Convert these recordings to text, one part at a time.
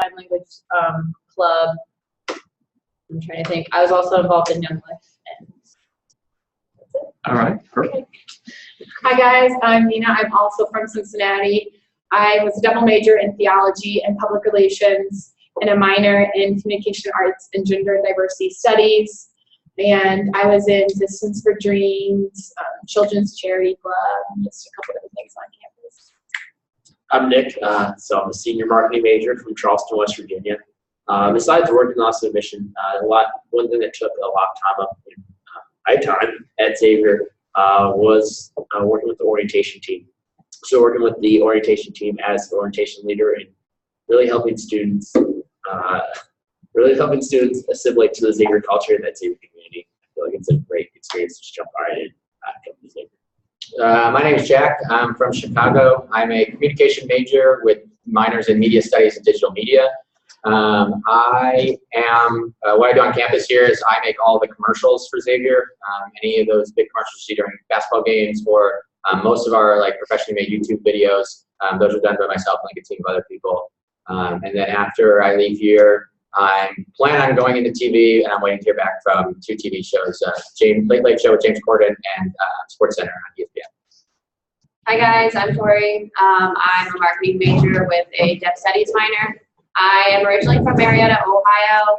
sign language club. I'm trying to think. I was also involved in Young Life. And that's it. All right, perfect. Hi guys, I'm Nina. I'm also from Cincinnati. I was a double major in theology and public relations and a minor in communication arts and gender diversity studies. And I was in Distance for Dreams, Children's Charity Club, and just a couple of things on campus. I'm Nick, so I'm a senior marketing major from Charleston, West Virginia. Besides working on submission, one thing that took a lot of my time at Xavier was working with the orientation team. So working with the orientation team as the orientation leader and really helping students assimilate to the Xavier culture and that Xavier community. I feel like it's a great experience to just jump right in. My name is Jack. I'm from Chicago. I'm a communication major with minors in media studies and digital media. What I do on campus here is I make all the commercials for Xavier. Any of those big commercials you see during basketball games or most of our professionally made YouTube videos, those are done by myself and a team of other people. And then after I leave here, I'm planning on going into TV, and I'm waiting to hear back from 2 TV shows, Late Late Show with James Corden and Sports Center on ESPN. Hi guys, I'm Tori. I'm a marketing major with a Deaf Studies minor. I am originally from Marietta, Ohio.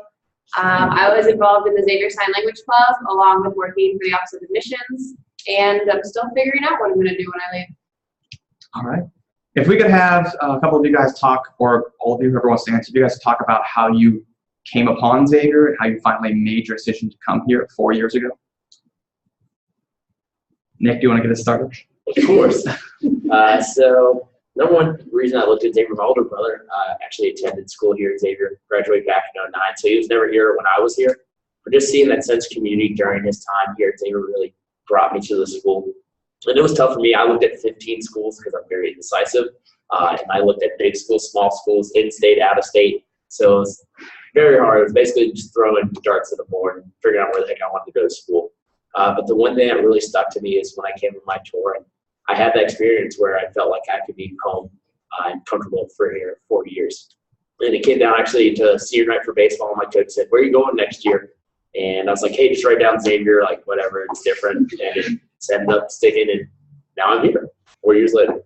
I was involved in the Xavier Sign Language Club along with working for the Office of Admissions, and I'm still figuring out what I'm going to do when I leave. All right. If we could have a couple of you guys talk, or all of you, whoever wants to answer, you guys talk about how you came upon Xavier and how you finally made your decision to come here 4 years ago. Nick, do you want to get us started? Of course. So number one reason I looked at Xavier, my older brother actually attended school here at Xavier, graduated back in '09, so he was never here when I was here. But just seeing that sense of community during his time here at Xavier really brought me to the school. And it was tough for me. I looked at 15 schools because I'm very indecisive. And I looked at big schools, small schools, in-state, out-of-state. So it was very hard. It was basically just throwing darts at the board and figuring out where the heck I wanted to go to school. But the one thing that really stuck to me is when I came on my tour, and I had that experience where I felt like I could be home and comfortable for here 4 years. And it came down actually to senior night for baseball, and my coach said, "Where are you going next year?" And I was like, "Hey, just write down Xavier, whatever, it's different." And it's ended up sticking, and now I'm here 4 years later.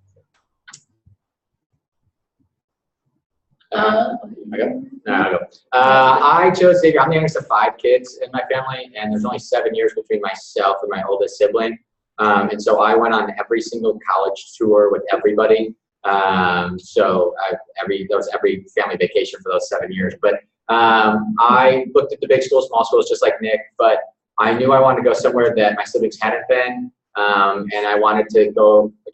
I chose Xavier. I'm the youngest of 5 kids in my family, and there's only 7 years between myself and my oldest sibling. And so I went on every single college tour with everybody. There was every family vacation for those 7 years. But I looked at the big schools, small schools, just like Nick, but I knew I wanted to go somewhere that my siblings hadn't been, and I wanted to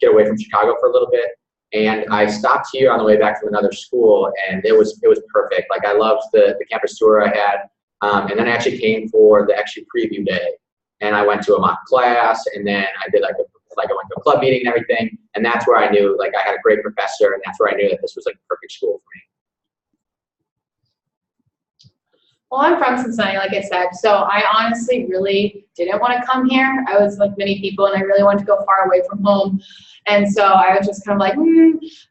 get away from Chicago for a little bit. And I stopped here on the way back from another school, and it was perfect. I loved the campus tour I had, and then I actually came for the preview day, and I went to a mock class, and then I did I went to a club meeting and everything, and that's where I knew I had a great professor, and that's where I knew that this was the perfect school for me. Well, I'm from Cincinnati, like I said, so I honestly really didn't want to come here. I was like many people, and I really wanted to go far away from home. And so I was just kind of like,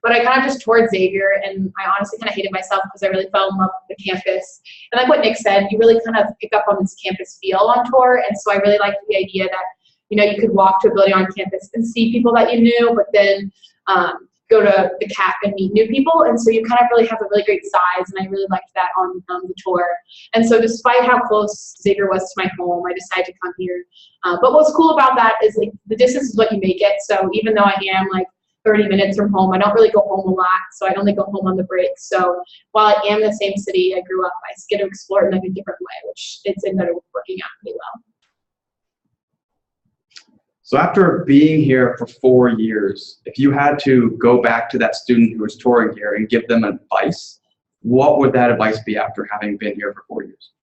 but I kind of just toured Xavier, and I honestly kind of hated myself because I really fell in love with the campus. And like what Nick said, you really kind of pick up on this campus feel on tour. And so I really liked the idea that, you could walk to a building on campus and see people that you knew, but then go to the CAP and meet new people. And so you kind of really have a really great size, and I really liked that on the tour. And so despite how close Xavier was to my home, I decided to come here. But what's cool about that is the distance is what you make it. So even though I am 30 minutes from home, I don't really go home a lot. So I only go home on the break. So while I am in the same city I grew up, I get to explore it in a different way, which it's ended up working out pretty well. So after being here for 4 years, if you had to go back to that student who was touring here and give them advice, what would that advice be after having been here for 4 years?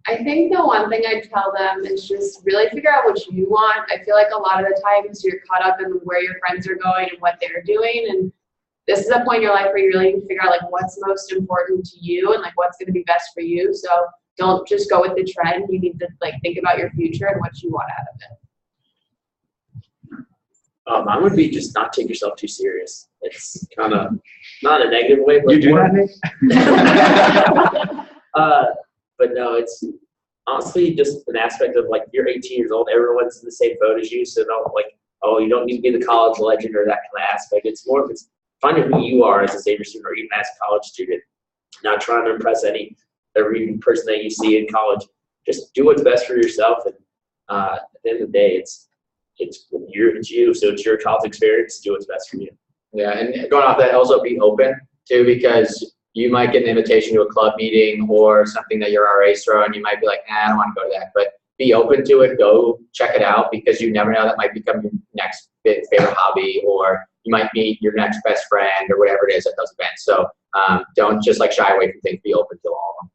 I think the one thing I'd tell them is just really figure out what you want. I feel like a lot of the times you're caught up in where your friends are going and what they're doing, and this is a point in your life where you really need to figure out what's most important to you and what's going to be best for you. So don't just go with the trend. You need to think about your future and what you want out of Mine would be just not take yourself too serious. It's kind of not in a negative way, but You do that, Nick? but no, it's honestly just an aspect of like you're 18 years old, everyone's in the same boat as you, so don't like, oh, you don't need to be the college legend or that kind of aspect. It's more of it's finding who you are as a Xavier student or even as a college student, not trying to impress every person that you see in college. Just do what's best for yourself, and at the end of the day, it's you, so it's your college experience. Do what's best for you. Yeah, and going off that, also be open too, because you might get an invitation to a club meeting or something that your RA's throw, and you might be like, I don't want to go to that. But be open to it, go check it out, because you never know, that might become your next favorite hobby, or you might meet your next best friend or whatever it is at those events. So don't just like shy away from things, be open to all of them.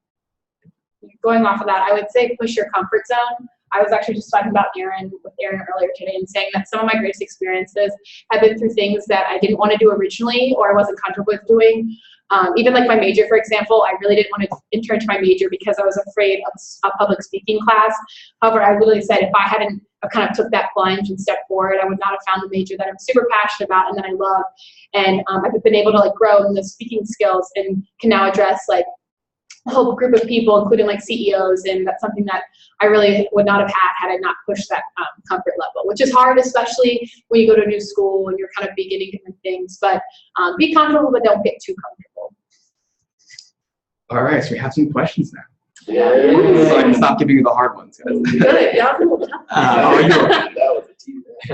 Going off of that, I would say push your comfort zone. I was actually just talking about with Aaron earlier today, and saying that some of my greatest experiences have been through things that I didn't want to do originally or I wasn't comfortable with doing. Even like my major, for example, I really didn't want to intern to my major because I was afraid of a public speaking class. However, I literally said if I hadn't kind of took that plunge and stepped forward, I would not have found the major that I'm super passionate about and that I love. And I've been able to like grow in the speaking skills and can now address like a whole group of people, including like CEOs, and that's something that I really would not have had I not pushed that comfort level, which is hard, especially when you go to a new school and you're kind of beginning different things. But be comfortable, but don't get too comfortable. All right, so we have some questions now. Yeah. So I can stop giving you the hard ones, guys. Good. Yeah,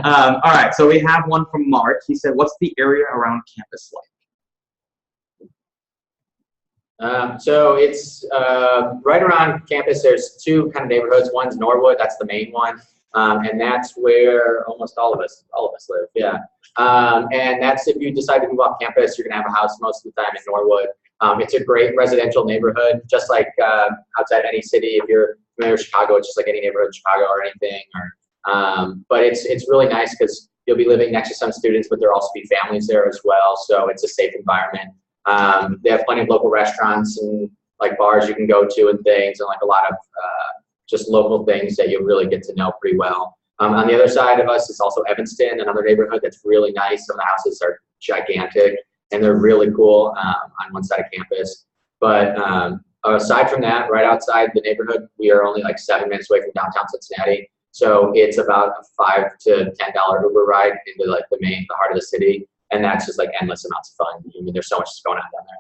All right, so we have one from Mark. He said, what's the area around campus like? So it's right around campus. There's two kind of neighborhoods. One's Norwood, that's the main one, and that's where almost all of us live. Yeah, and that's if you decide to move off campus, you're gonna have a house most of the time in Norwood. It's a great residential neighborhood, just like outside any city. If you're familiar with Chicago, it's just like any neighborhood in Chicago or anything. But it's really nice because you'll be living next to some students, but there'll also be families there as well. So it's a safe environment. They have plenty of local restaurants and like bars you can go to and things, and like a lot of just local things that you'll really get to know pretty well. On the other side of us is also Evanston, another neighborhood that's really nice. Some of the houses are gigantic and they're really cool on one side of campus. But aside from that, right outside the neighborhood, we are only like 7 minutes away from downtown Cincinnati. So it's about a $5 to $10 Uber ride into like the heart of the city. And that's just like endless amounts of fun. I mean, there's so much going on down there.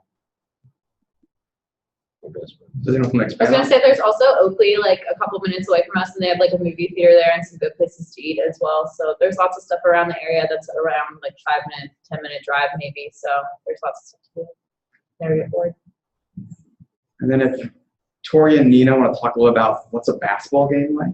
Does anyone I was gonna say there's also Oakley, like a couple minutes away from us, and they have like a movie theater there and some good places to eat as well. So there's lots of stuff around the area that's around like 5-minute, 10-minute drive maybe. So there's lots of stuff to do. There you're bored. And then if Tori and Nina want to talk a little about what's a basketball game like?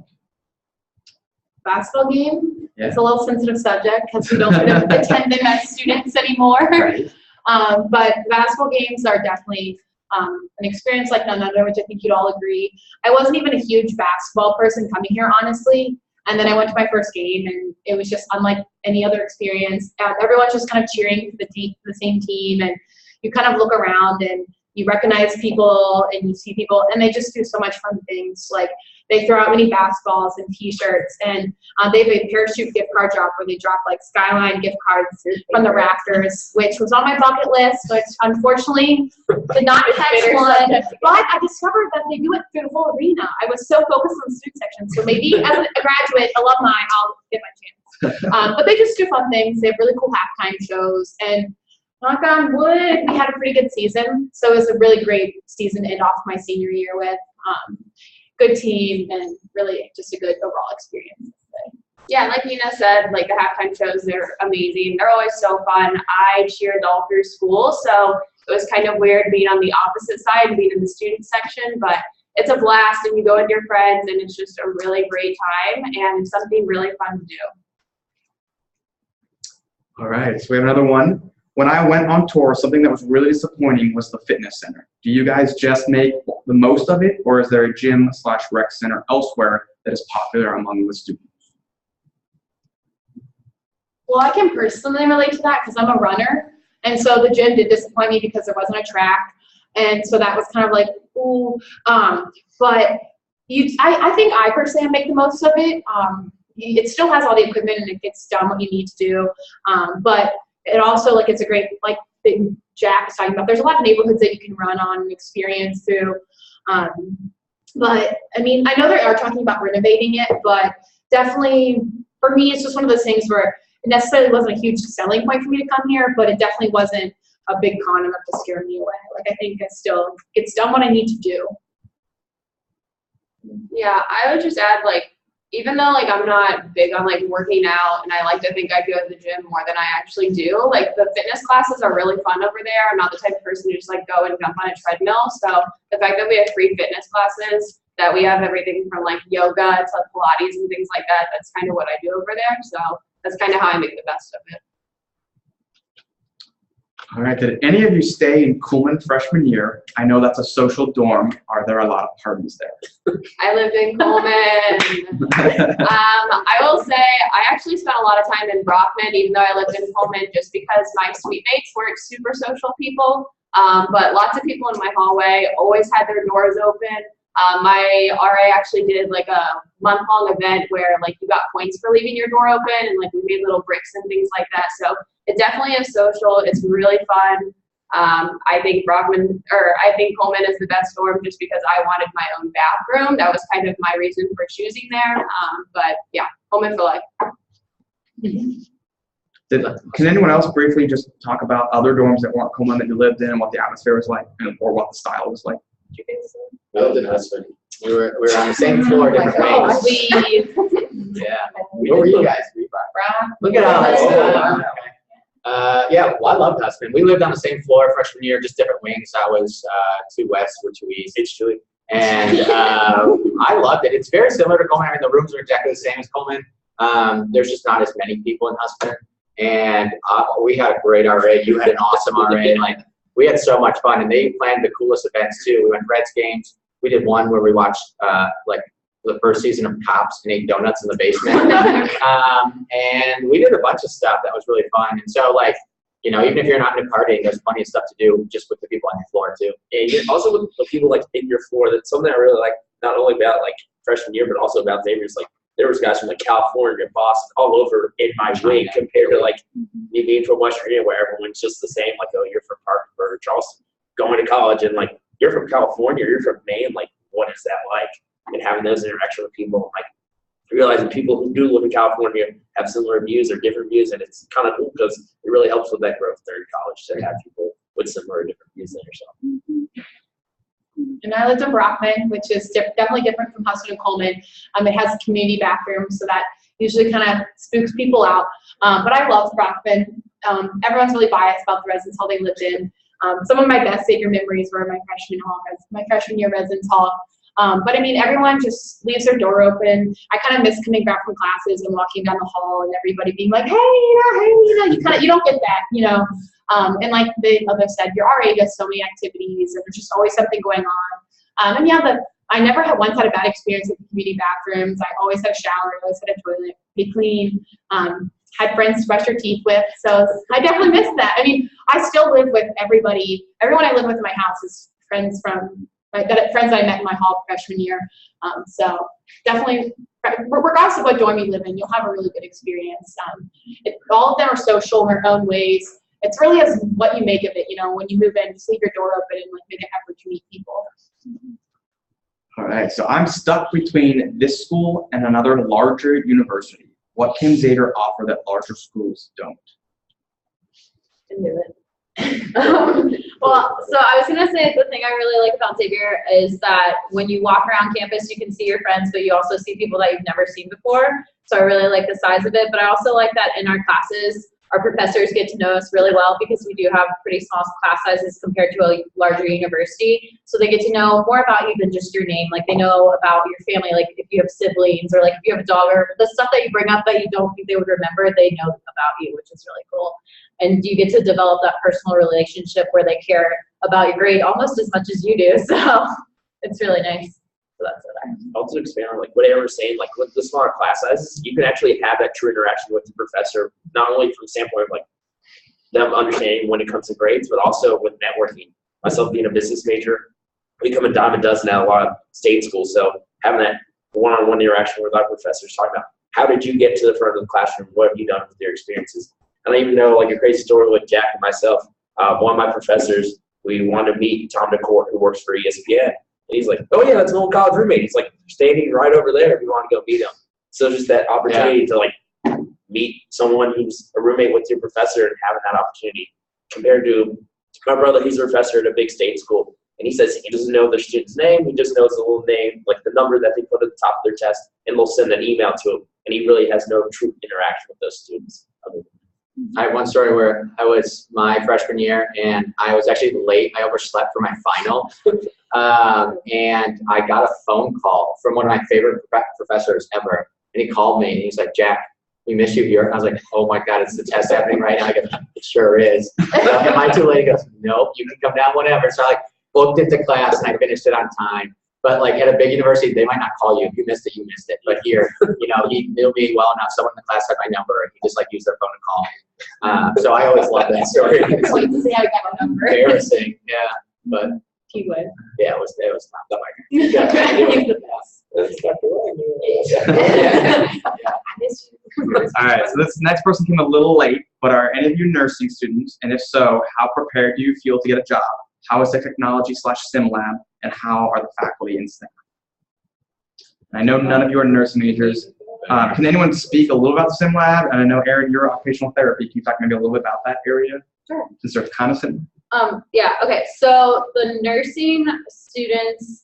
Basketball game? Yeah. It's a little sensitive subject because we don't attend them as students anymore. Right. But basketball games are definitely an experience like none other, which I think you'd all agree. I wasn't even a huge basketball person coming here, honestly. And then I went to my first game, and it was just unlike any other experience. Everyone's just kind of cheering for the same team, and you kind of look around and you recognize people and you see people, and they just do so much fun things. Like they throw out mini basketballs and T-shirts, and they have a parachute gift card drop where they drop like Skyline gift cards from the rafters, which was on my bucket list, which unfortunately did not catch one. But I discovered that they do it through the whole arena. I was so focused on the student section, so maybe as a graduate alumni, I'll get my chance. But they just do fun things. They have really cool halftime shows, and knock on wood, we had a pretty good season. So it was a really great season to end off my senior year with. Good team and really just a good overall experience. Yeah, like Nina said, like the halftime shows, they're amazing. They're always so fun. I cheered all through school, so it was kind of weird being on the opposite side, being in the student section, but it's a blast, and you go with your friends, and it's just a really great time and something really fun to do. All right, so we have another one. When I went on tour, something that was really disappointing was the fitness center. Do you guys just make the most of it, or is there a gym/rec center elsewhere that is popular among the students? Well, I can personally relate to that because I'm a runner, and so the gym did disappoint me because there wasn't a track, and so that was kind of like, ooh. But I think I personally make the most of it. it still has all the equipment and it gets done what you need to do. But it also, like, it's a great, like big Jack was talking about, there's a lot of neighborhoods that you can run on and experience through. But I mean, I know they are talking about renovating it, but definitely for me, it's just one of those things where it necessarily wasn't a huge selling point for me to come here, but it definitely wasn't a big con enough to scare me away. Like, I think it still gets done what I need to do. Yeah, I would just add, like, even though, like, I'm not big on, like, working out and I like to think I go to the gym more than I actually do, like, the fitness classes are really fun over there. I'm not the type of person who just, like, go and jump on a treadmill. So the fact that we have free fitness classes, that we have everything from, like, yoga to Pilates and things like that, that's kind of what I do over there. So that's kind of how I make the best of it. All right, did any of you stay in Coleman freshman year? I know that's a social dorm. Are there a lot of parties there? I lived in Coleman. I will say I actually spent a lot of time in Brockman, even though I lived in Coleman, just because my suite mates weren't super social people. But lots of people in my hallway always had their doors open. My RA actually did like a month-long event where like you got points for leaving your door open, and like we made little bricks and things like that. So it definitely is social. It's really fun. I think Coleman is the best dorm just because I wanted my own bathroom. That was kind of my reason for choosing there. But yeah, Coleman for life. Can anyone else briefly just talk about other dorms that weren't Coleman that you lived in and what the atmosphere was like, or what the style was like? We lived in Hudson. We were on the same floor, different wings. Yeah. Where were you guys? Look at us. Yeah, well, I loved Husband. We lived on the same floor freshman year, just different wings. I was 2 West, we're 2 East. It's true. And I loved it. It's very similar to Coleman. I mean, the rooms are exactly the same as Coleman. There's just not as many people in Husband. And we had a great RA. You had an awesome RA. Like, we had so much fun, and they planned the coolest events too. We went to Reds games. We did one where we watched like the first season of Cops and ate donuts in the basement. And we did a bunch of stuff that was really fun. And so, like, you know, even if you're not into partying, there's plenty of stuff to do just with the people on your floor too. And you're also with the people like in your floor. That's something I really like, not only about like freshman year, but also about Xavier's. Like, there was guys from like California, Boston, all over in my wing, compared to like me being from West Virginia, where everyone's just the same. Like, oh, you're from Parkersburg or Charleston, going to college, and like you're from California, you're from Maine. Like, what is that like? And having those interactions with people, like realizing people who do live in California have similar views or different views, and it's kind of cool because it really helps with that growth there in college to have people with similar or different views than yourself. And I lived in Brockman, which is definitely different from Huston and Coleman. It has community bathrooms, so that usually kind of spooks people out. But I loved Brockman. Everyone's really biased about the residence hall they lived in. Some of my best Xavier memories were my freshman year residence hall. But I mean, everyone just leaves their door open. I kind of miss coming back from classes and walking down the hall and everybody being like, hey, you don't get that, you know. And like the other said, your RA does so many activities and there's just always something going on. And yeah, I never once had a bad experience with community bathrooms. I always had a shower, I always had a toilet, be clean, had friends to brush your teeth with. So I definitely miss that. I mean, I still live with everybody. Everyone I live with in my house is friends that I met in my hall freshman year. So definitely, regardless of what dorm you live in, you'll have a really good experience. All of them are social in their own ways. It's really as what you make of it. You know, when you move in, just leave your door open and like make an effort to meet people. All right, so I'm stuck between this school and another larger university. What can Xavier offer that larger schools don't? Well, so I was going to say the thing I really like about Xavier is that when you walk around campus, you can see your friends, but you also see people that you've never seen before. So I really like the size of it, but I also like that in our classes, our professors get to know us really well because we do have pretty small class sizes compared to a larger university. So they get to know more about you than just your name. Like, they know about your family, like if you have siblings or like if you have a dog or the stuff that you bring up that you don't think they would remember, they know about you, which is really cool. And you get to develop that personal relationship where they care about your grade almost as much as you do. So it's really nice. So that's what I also expand on like what Aaron was saying, like with the smaller class sizes, you can actually have that true interaction with the professor, not only from the standpoint of like them understanding when it comes to grades, but also with networking. Myself being a business major, we come a dime a dozen at a lot of state schools. So having that one-on-one interaction with our professors, talking about how did you get to the front of the classroom? What have you done with your experiences? I don't even know, like a crazy story with Jack and myself. One of my professors, we wanted to meet Tom DeCourt, who works for ESPN. And he's like, oh yeah, that's an old college roommate. He's like standing right over there if you want to go meet him. So just that opportunity to like meet someone who's a roommate with your professor and having that opportunity compared to my brother, he's a professor at a big state school. And he says he doesn't know their student's name. He just knows the little name, like the number that they put at the top of their test, and they'll send an email to him. And he really has no true interaction with those students. I have one story where I was my freshman year and I was actually late. I overslept for my final. And I got a phone call from one of my favorite professors ever. And he called me and he's like, Jack, we miss you here. And I was like, oh my God, it's the test happening right now. I go, it sure is. Am I too late? He goes, nope, you can come down whenever. So I like booked it to class and I finished it on time. But like at a big university, they might not call you. If you missed it, you missed it. But here, you know, he knew me well enough. Someone in the class had my number and he just like used their phone to call me. So I always love that story. It's like to see how you got my number. Embarrassing, yeah. But He would. yeah, it was not All right, so this next person came a little late, but are any of you nursing students? And if so, how prepared do you feel to get a job? How is the technology/STEM lab, and how are the faculty in STEM? I know none of you are nursing majors. Can anyone speak a little about the STEM lab? And I know, Erin, you're occupational therapy. Can you talk maybe a little bit about that area? Sure. Since they're kind of similar. Yeah, okay, so the nursing students,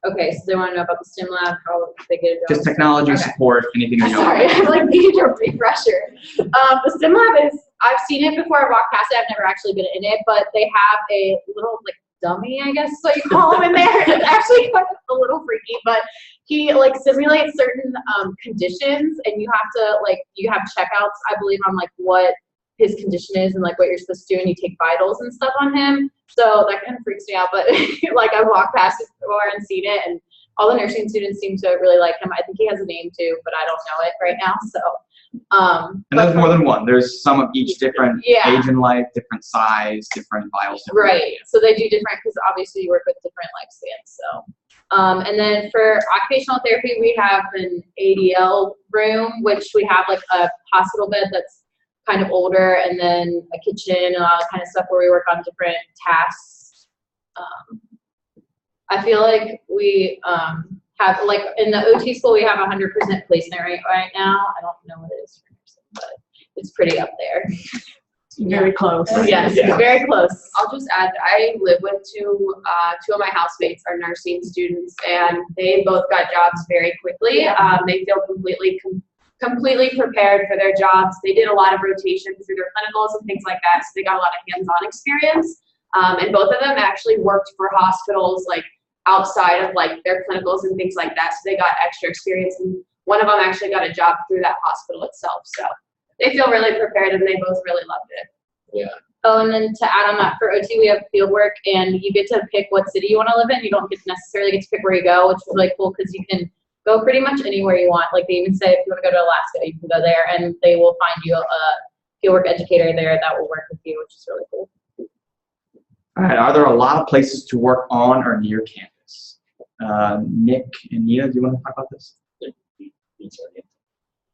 okay, so they want to know about the STEM lab, how they get a job. Just technology support, anything you know. Sorry, I like needed a refresher. The STEM lab is, I've seen it before, I've walked past it, I've never actually been in it, but they have a little like dummy, I guess is what you call him in there. It's actually kind of a little freaky, but he like simulates certain conditions, and you have to like, you have checkouts, I believe, on like what his condition is and like what you're supposed to do, and you take vitals and stuff on him. So that kind of freaks me out, but like I've walked past it before and seen it, and all the nursing students seem to really like him. I think he has a name too, but I don't know it right now. So and there's more than one. There's some of each different age in life, different size, different vials. Right. So they do different, because obviously you work with different lifespans. So and then for occupational therapy, we have an ADL room, which we have like a hospital bed that's kind of older, and then a kitchen and all that kind of stuff where we work on different tasks. I feel like we have, like in the OT school, we have 100% placement rate right now. I don't know what it is for nursing, but it's pretty up there. Very close. Yes, very close. I'll just add, I live with two of my housemates are nursing students, and they both got jobs very quickly. They feel completely prepared for their jobs. They did a lot of rotations through their clinicals and things like that, so they got a lot of hands-on experience. And both of them actually worked for hospitals like outside of like their clinicals and things like that, so they got extra experience. And one of them actually got a job through that hospital itself. So they feel really prepared, and they both really loved it. yeah. Oh, and then to add on that, for OT, we have field work, and you get to pick what city you want to live in. You don't necessarily get to pick where you go, which is really cool, because you can go pretty much anywhere you want. Like they even say if you want to go to Alaska, you can go there, and they will find you a fieldwork educator there that will work with you, which is really cool. All right, are there a lot of places to work on or near campus? Nick and Nina, do you want to talk about this?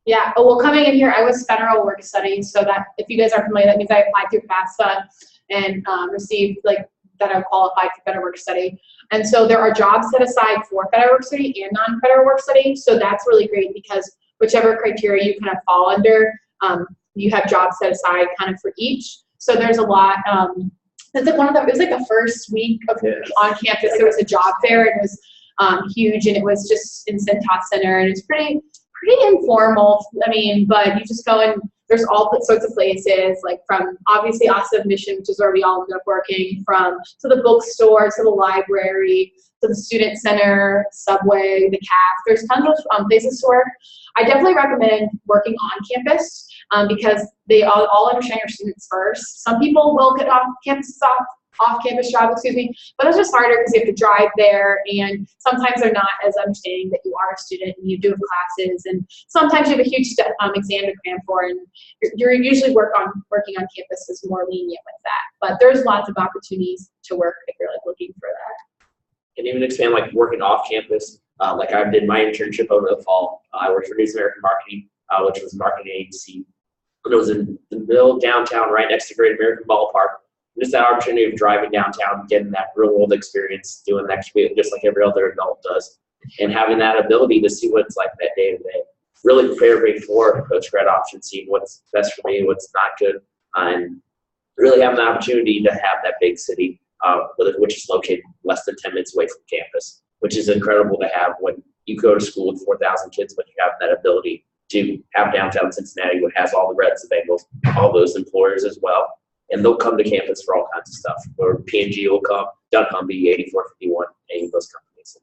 Yeah, well, coming in here, I was federal work study, so that if you guys are familiar, that means I applied through FAFSA and received like that I qualified for federal work study. And so there are jobs set aside for federal work study and non-federal work study. So that's really great, because whichever criteria you kind of fall under, you have jobs set aside kind of for each. So there's a lot. It's like it was like the first week of on campus, there was a job fair, and it was huge, and it was just in Centos Center, and it's pretty informal. I mean, but you just go and there's all sorts of places, like from obviously Asa Mission, which is where we all ended up working, from to the bookstore, to the library, to the student center, Subway, the CAF. There's tons of places to work. I definitely recommend working on campus because they all understand your students first. Some people will get off-campus job, but it's just harder because you have to drive there, and sometimes they're not as understanding that you are a student and you do have classes, and sometimes you have a huge exam to cram for, and you're usually working on campus is more lenient with that. But there's lots of opportunities to work if you're like looking for that. And even expand like working off campus. Like I did my internship over the fall. I worked for News American Marketing, which was a marketing agency. And it was in the middle of downtown, right next to Great American Ballpark. Just that opportunity of driving downtown, getting that real world experience, doing that commute just like every other adult does, and having that ability to see what it's like that day to day. Really prepare me for coach grad option, seeing what's best for me, what's not good, and really having the opportunity to have that big city, which is located less than 10 minutes away from campus, which is incredible to have when you go to school with 4,000 kids, but you have that ability to have downtown Cincinnati, which has all the Reds, the Bengals, all those employers as well. And they'll come to campus for all kinds of stuff. Or P&G will come, Duck Humvee, 8451, any of those companies.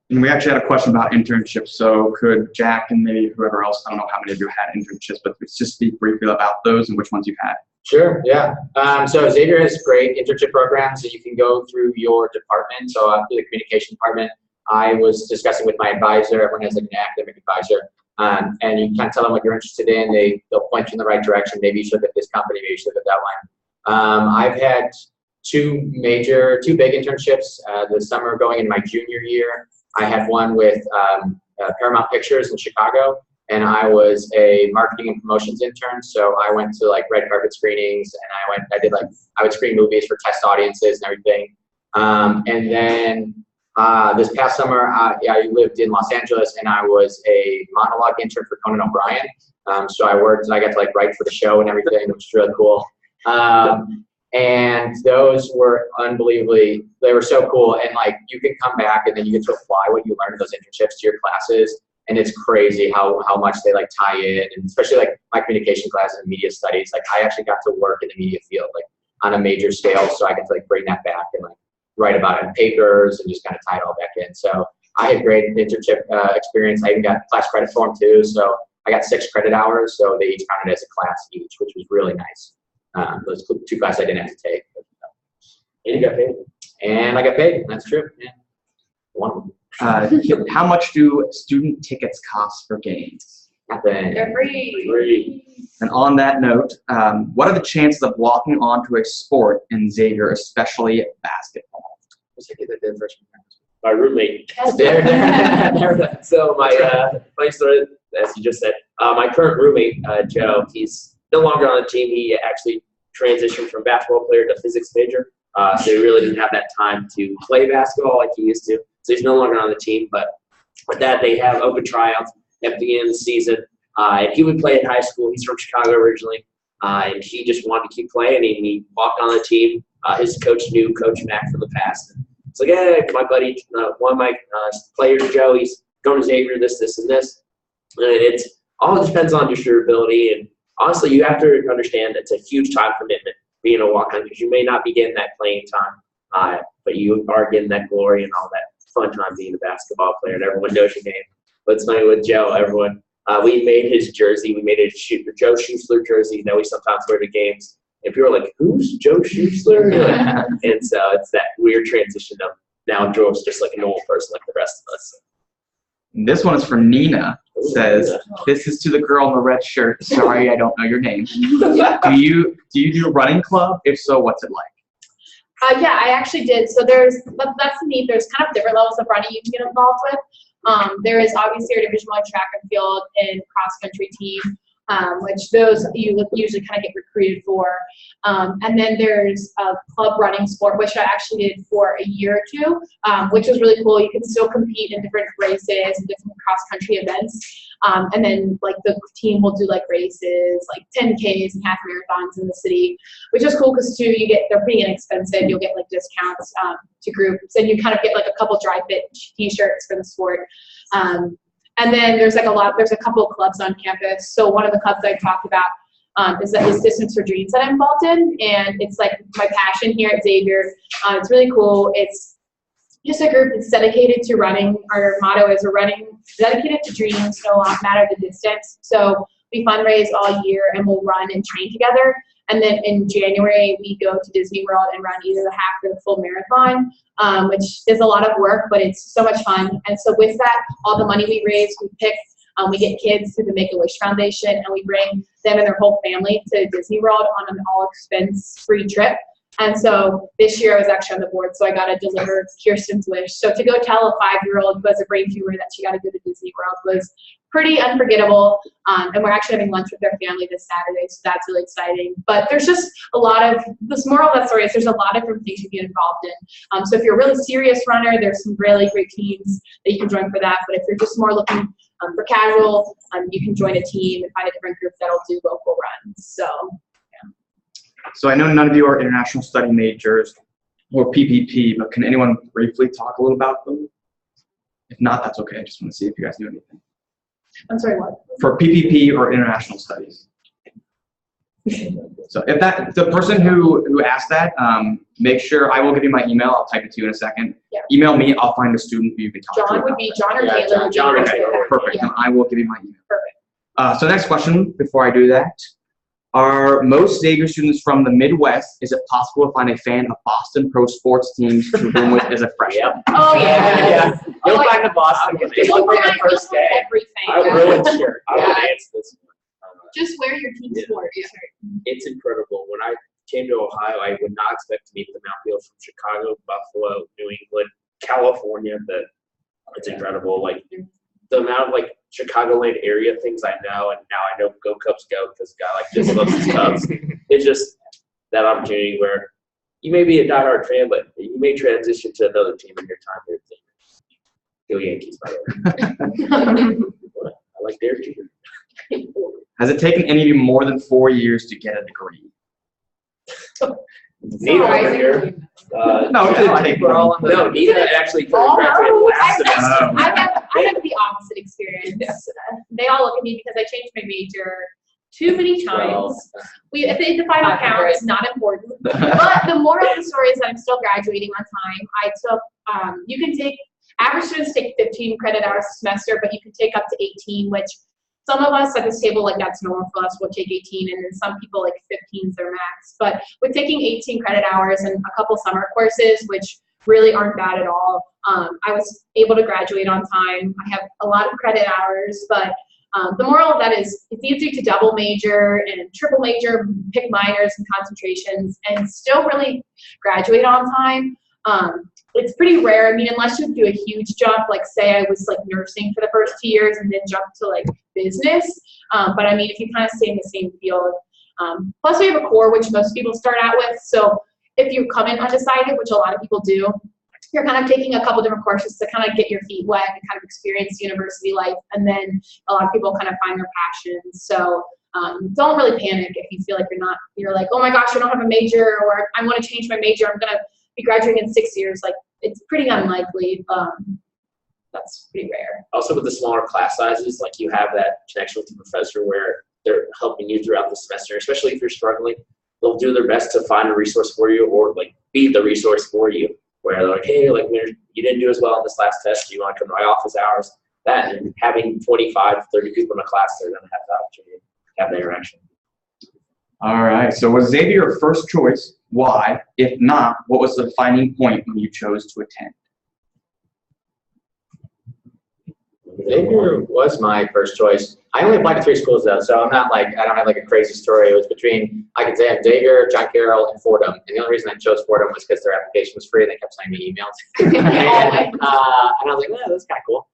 And we actually had a question about internships. So could Jack and maybe whoever else, I don't know how many of you had internships, but let's just speak briefly about those and which ones you've had. Sure, yeah. So Xavier has great internship programs that you can go through your department. So through the communication department, I was discussing with my advisor. Everyone has like an academic advisor. And you kind of tell them what you're interested in. They'll point you in the right direction. Maybe you should look at this company. Maybe you should look at that one. I've had two big internships. The summer going in my junior year, I had one with Paramount Pictures in Chicago, and I was a marketing and promotions intern. So I went to like red carpet screenings, and I would screen movies for test audiences and everything. And then this past summer, I lived in Los Angeles, and I was a monologue intern for Conan O'Brien. So I got to like write for the show and everything, which was really cool. And those were they were so cool. And like you can come back and then you get to apply what you learned in those internships to your classes. And it's crazy how much they like tie in, and especially like my communication classes and media studies. Like I actually got to work in the media field like on a major scale, so I get to like bring that back and like write about it in papers and just kind of tie it all back in. So I had great internship experience. I even got class credit for them too. So I got 6 credit hours, so they each counted as a class each, which was really nice. Those 2 classes I didn't have to take. And you got paid. And I got paid. That's true. Yeah. One of them. How much do student tickets cost for games? Nothing. They're free. Free. And on that note, what are the chances of walking onto a sport in Xavier, especially basketball? My roommate. There. So my funny story, as you just said, my current roommate, Joe, he's no longer on the team. He actually transitioned from basketball player to physics major. So he really didn't have that time to play basketball like he used to. So he's no longer on the team. But with that, they have open tryouts at the beginning of the season. And he would play in high school. He's from Chicago originally. And he just wanted to keep playing. And he walked on the team. His coach knew Coach Mack from the past. It's like, hey, my buddy, one of my players, Joe, he's going to Xavier, this, and this. And it all depends on just your ability. And honestly, you have to understand it's a huge time commitment being a walk-on, because you may not be getting that playing time, but you are getting that glory and all that fun time being a basketball player, and everyone knows your name. But it's funny with Joe, we made his jersey. We made a Joe Schuessler jersey that we sometimes wear to games. And people are like, who's Joe Schuessler? And so it's that weird transition of now Joe's just like a normal person like the rest of us. And this one is for Nina. It says, this is to the girl in the red shirt. Sorry, I don't know your name. Do you do running club? If so, what's it like? Yeah, I actually did. So that's neat. There's kind of different levels of running you can get involved with. There is obviously your Division I track and field and cross country team, which those you usually kind of get recruited for. And then there's a club running sport, which I actually did for a year or two, which was really cool. You can still compete in different races and different cross country events. And then like the team will do like races, like 10Ks and half marathons in the city, which is cool because too, they're pretty inexpensive. You'll get like discounts to groups, and you kind of get like a couple dry fit t-shirts for the sport. And then there's a couple of clubs on campus. So one of the clubs I talked about is Distance for Dreams that I'm involved in, and it's like my passion here at Xavier. It's really cool. It's just a group that's dedicated to running. Our motto is we're running dedicated to dreams, no matter the distance. So we fundraise all year and we'll run and train together. And then in January, we go to Disney World and run either the half or the full marathon, which is a lot of work, but it's so much fun. And so with that, all the money we raise, we get kids through the Make-A-Wish Foundation, and we bring them and their whole family to Disney World on an all-expense-free trip. And so this year I was actually on the board, so I got to deliver Kirsten's wish. So to go tell a 5-year-old who has a brain tumor that she got to go to Disney World was pretty unforgettable. And we're actually having lunch with their family this Saturday, so that's really exciting. But there's just a lot of, this moral of that story is there's a lot of different things you can get involved in. So if you're a really serious runner, there's some really great teams that you can join for that. But if you're just more looking for casual, you can join a team and find a different group that'll do local runs. So. So I know none of you are international study majors or PPP, but can anyone briefly talk a little about them? If not, that's okay. I just want to see if you guys knew anything. I'm sorry, what? For PPP or international studies. So if the person who asked that, make sure, I will give you my email. I'll type it to you in a second. Yeah. Email me. I'll find a student who you can talk to. John would be, John or Yeah, Taylor. John or Taylor. Perfect. Yeah. Then I will give you my email. Perfect. So next question before I do that. Are most Xavier students from the Midwest? Is it possible to find a fan of Boston pro sports teams to room with as a freshman? Yep. Oh, yeah. Yeah. You'll find the Boston one. Just look like the first day. Everything. I ruined shirt. I would answer this one. Just wear your team Yeah. sport. Yeah. It's incredible. When I came to Ohio, I would not expect to meet the Mountfield from Chicago, Buffalo, New England, California. But it's incredible. Like the amount of like Chicagoland area things I know, and now I know Go Cubs Go because a guy like this loves his Cubs. It's just that opportunity where you may be a diehard fan, but you may transition to another team in your time here. Go Yankees, by the way. I like their team. Has it taken any of you more than 4 years to get a degree? Neither over here. No, it didn't take we're all on the. No, neither actually Oh, graduated no, last semester. I have the opposite experience. They all look at me because I changed my major too many times. Well, If the final count is not important. But the moral of the story is that I'm still graduating on time. I took, you can take, average students take 15 credit hours a semester, but you can take up to 18, which some of us at this table, like that's normal for us, we'll take 18, and then some people like 15 is their max. But with taking 18 credit hours and a couple summer courses, which really aren't bad at all, I was able to graduate on time. I have a lot of credit hours, but the moral of that is it's easy to double major and triple major, pick minors and concentrations, and still really graduate on time. It's pretty rare. I mean, unless you do a huge jump, like say I was like nursing for the first 2 years and then jump to like business. But I mean, if you kind of stay in the same field. Plus we have a core, which most people start out with. So if you come in undecided, which a lot of people do, you're kind of taking a couple different courses to kind of get your feet wet and kind of experience university life. And then a lot of people kind of find their passions. So don't really panic if you feel like you're like, oh my gosh, I don't have a major, or I want to change my major. I'm going to be graduating in 6 years. Like, it's pretty unlikely. That's pretty rare. Also with the smaller class sizes, like you have that connection with the professor where they're helping you throughout the semester, especially if you're struggling. They'll do their best to find a resource for you or like be the resource for you. Where they're like, hey, like you didn't do as well in this last test. Do you want to come to my office hours? That and having 25, 30 people in a class, they're going to have the opportunity to have the interaction. All right. So was Xavier your first choice? Why? If not, what was the defining point when you chose to attend? Xavier was my first choice. I only applied to 3 schools though, so I'm not like, I don't have like a crazy story. It was between, I could say Xavier, John Carroll, and Fordham. And the only reason I chose Fordham was because their application was free and they kept sending me emails. And I was like, yeah, that's kind of cool.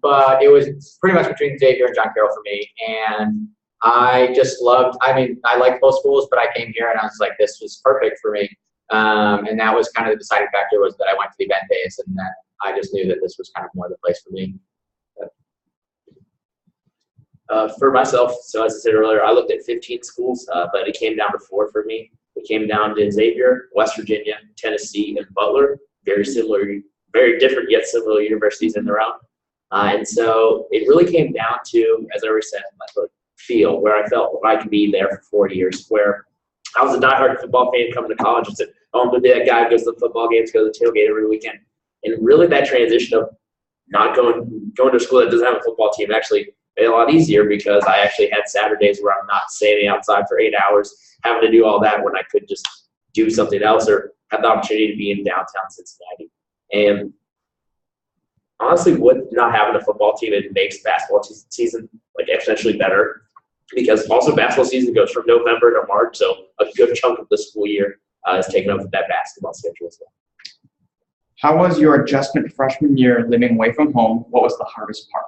But it was pretty much between Xavier and John Carroll for me. And I just loved, I mean, I liked both schools, but I came here and I was like, this was perfect for me. And that was kind of the deciding factor, was that I went to the event days and that I just knew that this was kind of more the place for me. For myself, so as I said earlier, I looked at 15 schools, but it came down to 4 for me. It came down to Xavier, West Virginia, Tennessee, and Butler. Very similar, very different yet similar universities in their own. And so it really came down to, as I already said, my feel, where I felt I could be there for 4 years, where I was a diehard football fan coming to college and said, oh, I'm going to be that guy who goes to the football games, goes to the tailgate every weekend. And really that transition of not going to a school that doesn't have a football team actually made it a lot easier, because I actually had Saturdays where I'm not standing outside for 8 hours having to do all that when I could just do something else or have the opportunity to be in downtown Cincinnati. And honestly, with not having a football team, it makes basketball season like exponentially better, because also basketball season goes from November to March, so a good chunk of the school year has taken over that basketball schedule as well. How was your adjustment freshman year living away from home? What was the hardest part?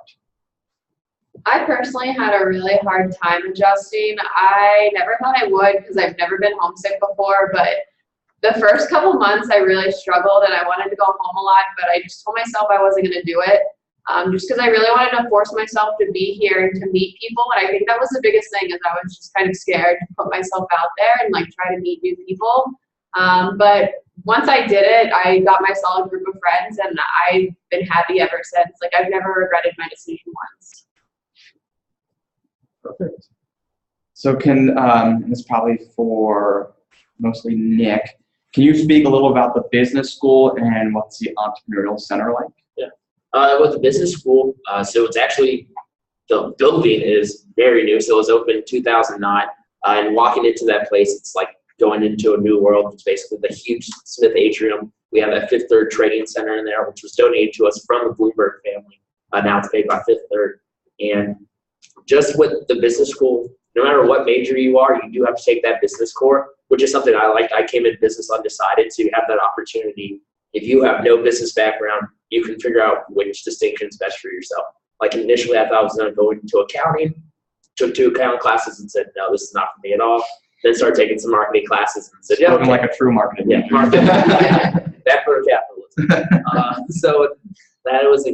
I personally had a really hard time adjusting. I never thought I would because I've never been homesick before, but the first couple months I really struggled and I wanted to go home a lot, but I just told myself I wasn't going to do it just because I really wanted to force myself to be here and to meet people. And I think that was the biggest thing is I was just kind of scared to put myself out there and like try to meet new people. But once I did it, I got my solid group of friends and I've been happy ever since. Like I've never regretted my decision once. Perfect. So can, this is probably for mostly Nick, can you speak a little about the business school and what's the entrepreneurial center like? Yeah. With the business school, so it's actually, the building is very new. So it was opened in 2009. And walking into that place, it's like going into a new world. It's basically the huge Smith Atrium. We have that Fifth Third Training Center in there, which was donated to us from the Bloomberg family. Now it's paid by Fifth Third. And just with the business school, no matter what major you are, you do have to take that business core, which is something I liked. I came in business undecided, so you have that opportunity. If you have no business background, you can figure out which distinction is best for yourself. Like initially, I thought I was going to go into accounting, took 2 accounting classes and said, no, this is not for me at all. Then started taking some marketing classes and said, yeah, Looking like a true marketing. Yeah, marketing. That for capitalism. So that was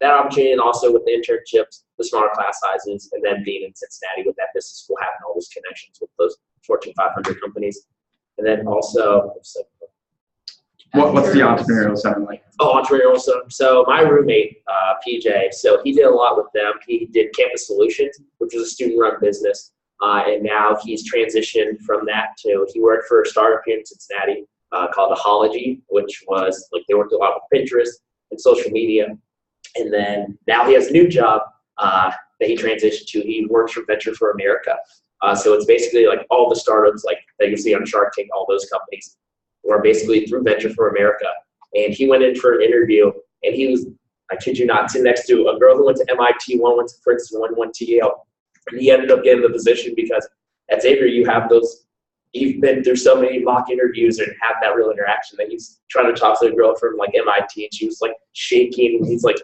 that opportunity, and also with the internships, the smaller class sizes, and then being in Cincinnati with that business school, having all those connections with those Fortune 500 companies. And then also, What's the entrepreneurial center like? Oh, entrepreneurial center. So my roommate, PJ, so he did a lot with them. He did Campus Solutions, which was a student-run business. And now he's transitioned from that to, he worked for a startup here in Cincinnati called Ahology, which was, like, they worked a lot with Pinterest and social media. And then now he has a new job that he transitioned to. He works for Venture for America. So it's basically like all the startups like that you see on Shark Tank, all those companies were basically through Venture for America. And he went in for an interview, and he was, I kid you not, sitting next to a girl who went to MIT, one went to Princeton, one went to Yale. And he ended up getting the position because at Xavier, you have those, you've been through so many mock interviews and have that real interaction that he's trying to talk to a girl from like MIT, and she was like shaking. And he's like,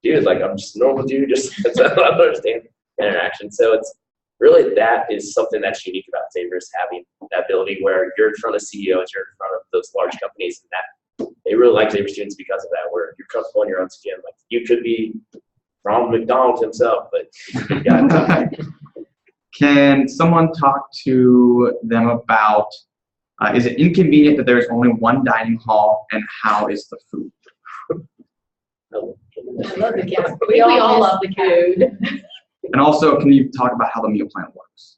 dude, like, I'm just a normal dude, just I don't understand interaction. So it's really, that is something that's unique about Xavier, is having that ability where you're in front of CEOs, you're in front of those large companies, and that they really like Xavier students because of that, where you're comfortable in your own skin. Like, you could be Ronald McDonald himself, but you got Can someone talk to them about, is it inconvenient that there's only one dining hall, and how is the food? I love the cat. We all love the food. And also, can you talk about how the meal plan works?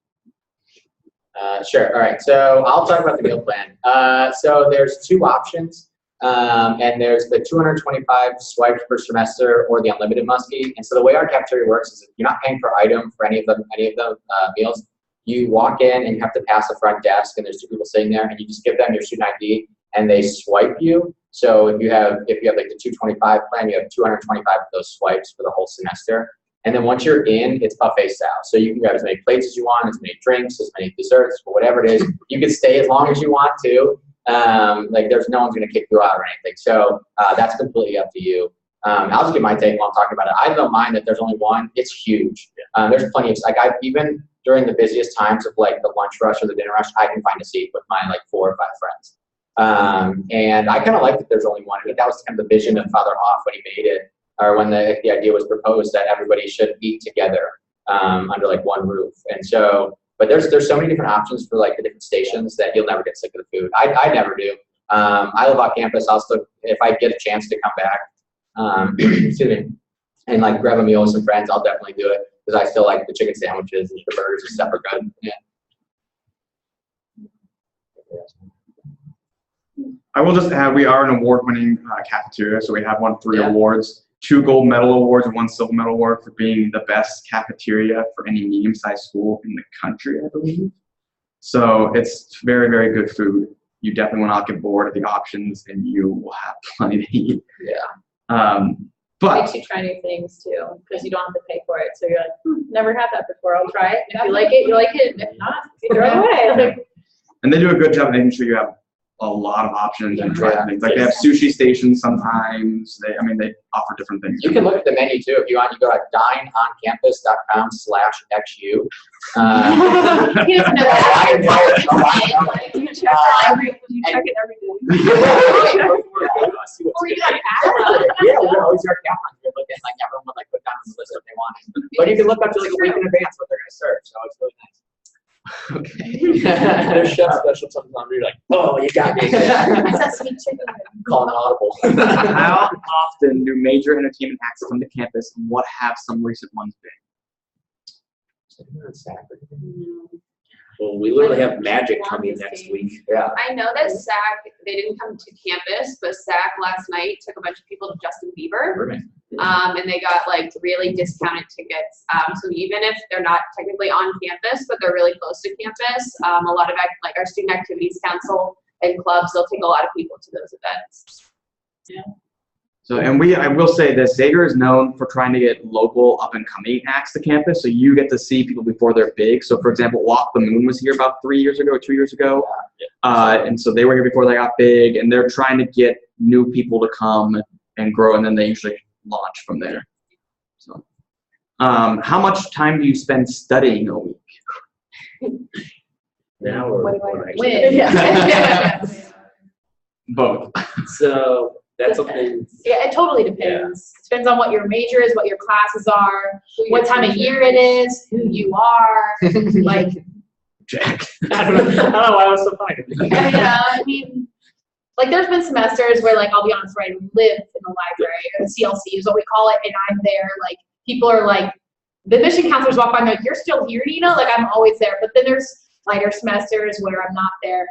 Sure. All right. So I'll talk about the meal plan. So there's 2 options, and there's the 225 swipes per semester or the unlimited muskie. And so the way our cafeteria works is you're not paying per item for any of the meals. You walk in and you have to pass the front desk, and there's 2 people sitting there, and you just give them your student ID, and they swipe you. So if you have like the 225 plan, you have 225 of those swipes for the whole semester. And then once you're in, it's buffet style. So you can grab as many plates as you want, as many drinks, as many desserts, or whatever it is. You can stay as long as you want to. Like, there's no one's going to kick you out or anything. So that's completely up to you. I'll just give my take while I'm talking about it. I don't mind that there's only one. It's huge. There's plenty of, like, even during the busiest times of like the lunch rush or the dinner rush, I can find a seat with my like 4 or 5 friends. And I kind of like that there's only one. I think that was kind of the vision of Father Hoff when he made it, or when the idea was proposed, that everybody should eat together under like one roof. And so, but there's so many different options for like the different stations that you'll never get sick of the food. I never do. I live off campus. I'll still, if I get a chance to come back, excuse me, and like grab a meal with some friends, I'll definitely do it because I still like the chicken sandwiches and the burgers and stuff are good. Yeah. I will just add, we are an award-winning cafeteria, so we have won 3 Yeah. awards, 2 gold medal awards and 1 silver medal award for being the best cafeteria for any medium-sized school in the country, I believe. So it's very, very good food. You definitely will not get bored of the options, and you will have plenty to eat. Yeah. But Makes you try new things too, because you don't have to pay for it. So you're like, never had that before. I'll try it. If you like it, you like it. If not, you throw it away. Like, and they do a good job of making sure you have a lot of options and try things. Like they have sushi stations sometimes. They offer different things. You can look at the menu too. If you want, you go to dineoncampus.com/XU. He doesn't know that. You check it every day. Or you got Yeah, we always start cap on here, looking like everyone would like put down on the list what they wanted. But you can look up to like a week in advance what they're gonna serve, so it's really nice. Okay. There's chef special sometimes you're like, oh, you got me. That's sweet chicken. Call an audible. How often do major entertainment acts come to campus, and what have some recent ones been? Well, we literally have Magic coming next week. Yeah. I know that SAC, they didn't come to campus, but SAC last night took a bunch of people to Justin Bieber. And they got like really discounted tickets. So even if they're not technically on campus, but they're really close to campus, a lot of like our student activities council and clubs, they'll take a lot of people to those events. Yeah. So, and I will say this, Xavier is known for trying to get local up and coming acts to campus. So you get to see people before they're big. So for example, Walk the Moon was here about 3 years ago or 2 years ago. And so they were here before they got big, and they're trying to get new people to come and grow, and then they usually launch from there. So, how much time do you spend studying a week? Now or When? Yeah. Both. So that's something. Yeah, it totally depends. It depends on what your major is, what your classes are, what time of year it is, who you are. Like, Jack. I don't know why it was so funny. yeah, I mean, like there's been semesters where like, I'll be honest, where I live in the library, or the CLC is what we call it, and I'm there, like people are like, the admission counselors walk by and they're like, you're still here, Nina? Like I'm always there. But then there's lighter semesters where I'm not there.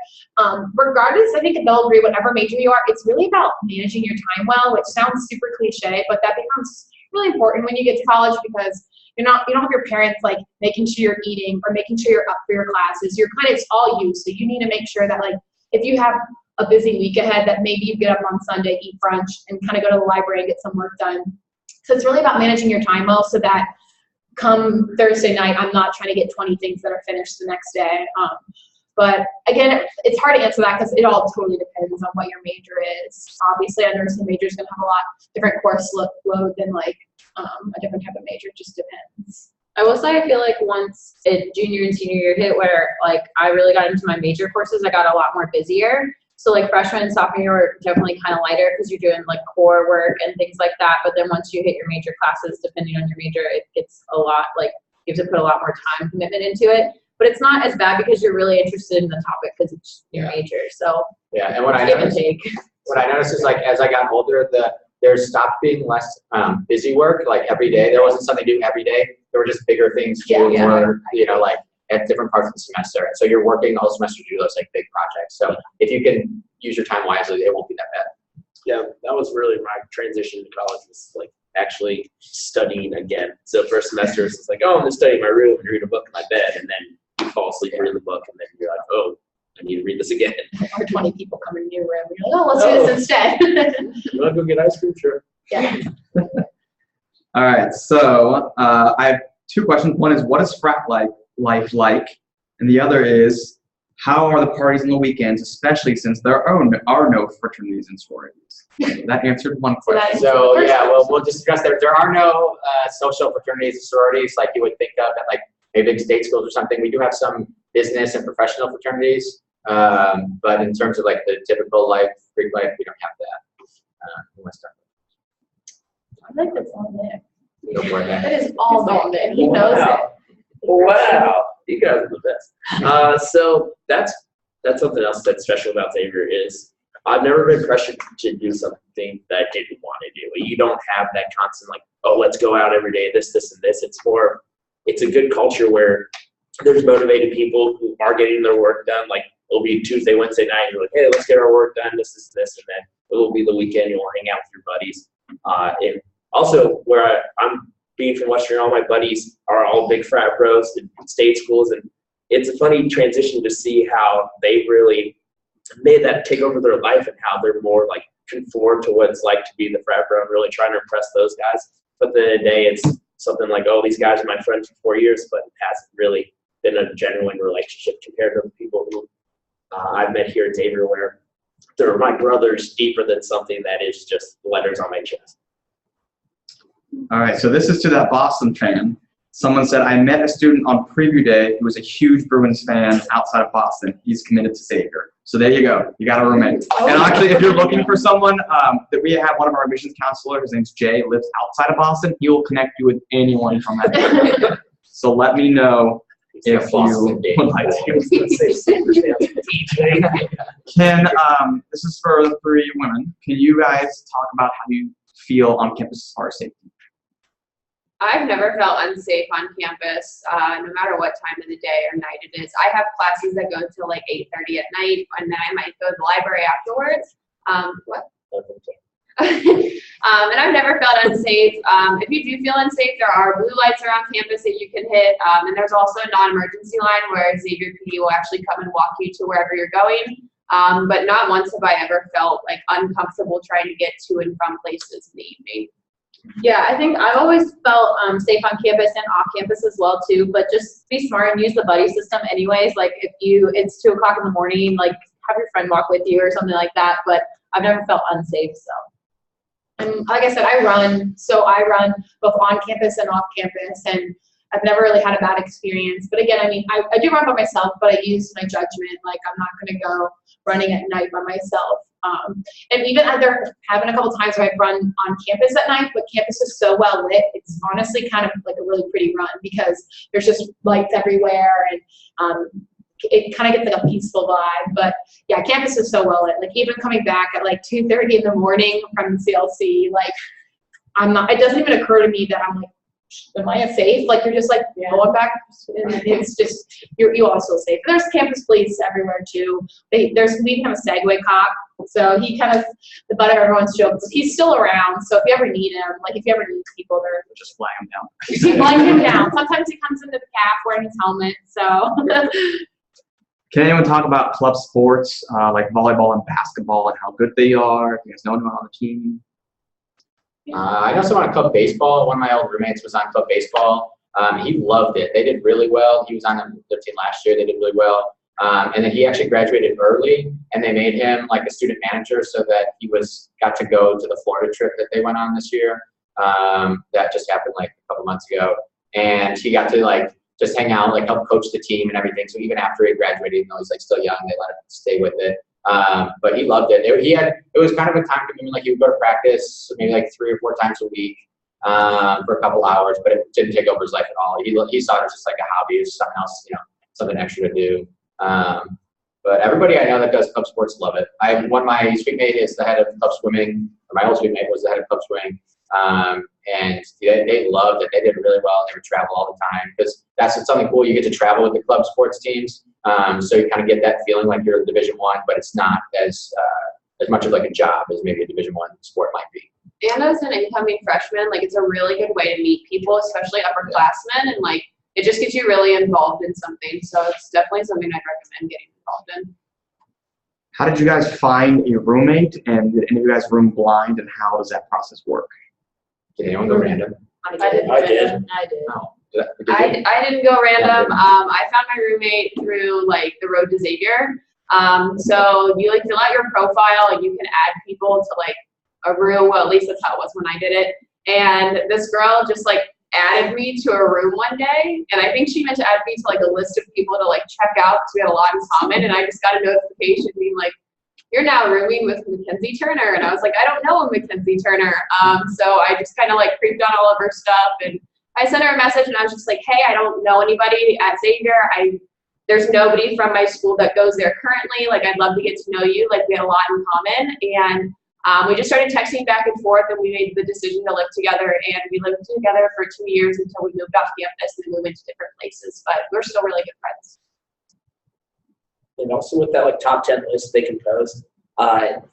Regardless, I think they'll agree, whatever major you are, it's really about managing your time well, which sounds super cliche, but that becomes really important when you get to college, because you don't have your parents like making sure you're eating or making sure you're up for your classes. It's all you. So you need to make sure that like, if you have a busy week ahead, that maybe you get up on Sunday, eat brunch, and kind of go to the library and get some work done. So it's really about managing your time well, so that come Thursday night, I'm not trying to get 20 things that are finished the next day. But again, it's hard to answer that because it all totally depends on what your major is. Obviously, a nursing major is going to have a lot different course load than like a different type of major. It just depends. I will say, I feel like once junior and senior year hit, where like I really got into my major courses, I got a lot more busier. So like freshman and sophomore year were definitely kind of lighter because you're doing like core work and things like that. But then once you hit your major classes, depending on your major, it gets a lot, like you have to put a lot more time commitment into it. But it's not as bad because you're really interested in the topic because it's your major. So yeah, and what I give and noticed, take. what I noticed is like as I got older, there stopped being less busy work like every day. There wasn't something to do every day. There were just bigger things to do, more, like at different parts of the semester. So you're working all semester to do those like big projects. So if you can use your time wisely, it won't be that bad. Yeah, that was really my transition to college, was like actually studying again. So first semester it's just like, oh, I'm gonna study in my room and read a book in my bed, and then you fall asleep reading the book, and then you're like, oh, I need to read this again. Or 20 people come in your room. You're like, oh, let's do this instead. You wanna go get ice cream? Sure. Yeah. All right, so I have two questions. One is, what is frat life like? And the other is, how are the parties on the weekends, especially since there are no fraternities and sororities? That answered one question. So yeah, well, we'll discuss that. There are no social fraternities and sororities like you would think of at like maybe big state schools or something. We do have some business and professional fraternities, but in terms of like the typical Greek life, we don't have that. Who wants to start? I like that's all there. Go for it. That is all there, and he knows it. Wow, you guys are the best. So that's something else that's special about Xavier is I've never been pressured to do something that I didn't want to do. You don't have that constant like, oh, let's go out every day, this, and this. It's a good culture where there's motivated people who are getting their work done. Like it'll be Tuesday, Wednesday night, you're like, hey, let's get our work done, this, and then it will be the weekend, you'll hang out with your buddies. And also where I'm being from Western, all my buddies are all big frat bros in state schools, and it's a funny transition to see how they really made that take over their life and how they're more like conform to what it's like to be the frat bro and really trying to impress those guys. But at the end of the day, it's something like, oh, these guys are my friends for 4 years, but it hasn't really been a genuine relationship compared to the people who I've met here at Xavier, where they're my brothers deeper than something that is just letters on my chest. All right, so this is to that Boston fan. Someone said, I met a student on preview day who was a huge Bruins fan outside of Boston. He's committed to Xavier. So there you go. You got a roommate. And actually, if you're looking for someone, that we have one of our admissions counselors, his name's Jay, lives outside of Boston. He will connect you with anyone from that area. So let me know if you would like to. This is for the 3 women. Can you guys talk about how you feel on campus as far as safety? I've never felt unsafe on campus, no matter what time of the day or night it is. I have classes that go until like 8:30 at night, and then I might go to the library afterwards. And I've never felt unsafe. If you do feel unsafe, there are blue lights around campus that you can hit, and there's also a non-emergency line where Xavier PD will actually come and walk you to wherever you're going. But not once have I ever felt like uncomfortable trying to get to and from places in the evening. Yeah, I think I've always felt safe on campus and off campus as well too, but just be smart and use the buddy system anyways. Like if it's 2 o'clock in the morning, like have your friend walk with you or something like that, but I've never felt unsafe, so. And like I said, I run both on campus and off campus, and I've never really had a bad experience. But again, I mean, I do run by myself, but I use my judgment. Like I'm not going to go running at night by myself. And even there have been a couple times where I've run on campus at night, but campus is so well lit. It's honestly kind of like a really pretty run because there's just lights everywhere, and it kind of gets like a peaceful vibe. But yeah, campus is so well lit. Like even coming back at like 2:30 in the morning from CLC, like it doesn't even occur to me that I'm like, am I safe? Like you're just like going back, and it's just you all feel safe. There's campus police everywhere too. We have a Segway cop, so he kind of the butt of everyone's jokes. He's still around, so if you ever need him, like if you ever need people, they're Just flag him down. just flying him down. Sometimes he comes into the caf wearing his helmet. So Can anyone talk about club sports like volleyball and basketball and how good they are? If you guys know anyone on the team? I know someone on club baseball. One of my old roommates was on club baseball. He loved it. They did really well. He was on the team last year. They did really well. And then he actually graduated early, and they made him like a student manager so that he got to go to the Florida trip that they went on this year. That just happened like a couple months ago, and he got to like just hang out, like help coach the team and everything. So even after he graduated, even though he's like still young, they let him stay with it. But he loved it. It was kind of a time commitment. Like he would go to practice maybe like 3 or 4 times a week for a couple hours, but it didn't take over his life at all. He saw it as just like a hobby, or something else, something extra to do. But everybody I know that does club sports love it. My suite mate is the head of club swimming, or my old suite mate was the head of club swimming. And they loved it. They did really well. They would travel all the time because that's something cool. You get to travel with the club sports teams. So you kind of get that feeling like you're in Division I, but it's not as much of like a job as maybe a Division I sport might be. And as an incoming freshman, like it's a really good way to meet people, especially upperclassmen, and like it just gets you really involved in something. So it's definitely something I'd recommend getting involved in. How did you guys find a roommate, and did any of you guys room blind, and how does that process work? Did anyone go random? I did. Oh, I didn't go random. I found my roommate through like the Road to Xavier. So you like fill out your profile and you can add people to like a room. Well, at least that's how it was when I did it. And this girl just like added me to a room one day, and I think she meant to add me to like a list of people to like check out because we had a lot in common. And I just got a notification being like, "You're now rooming with Mackenzie Turner," and I was like, "I don't know a Mackenzie Turner." So I just kind of like creeped on all of her stuff, and I sent her a message, and I was just like, "Hey, I don't know anybody at Xavier. There's nobody from my school that goes there currently. Like, I'd love to get to know you. Like, we had a lot in common." And we just started texting back and forth, and we made the decision to live together. And we lived together for 2 years until we moved off campus and moved into different places. But we're still really good friends. And also with that like top 10 list they compose,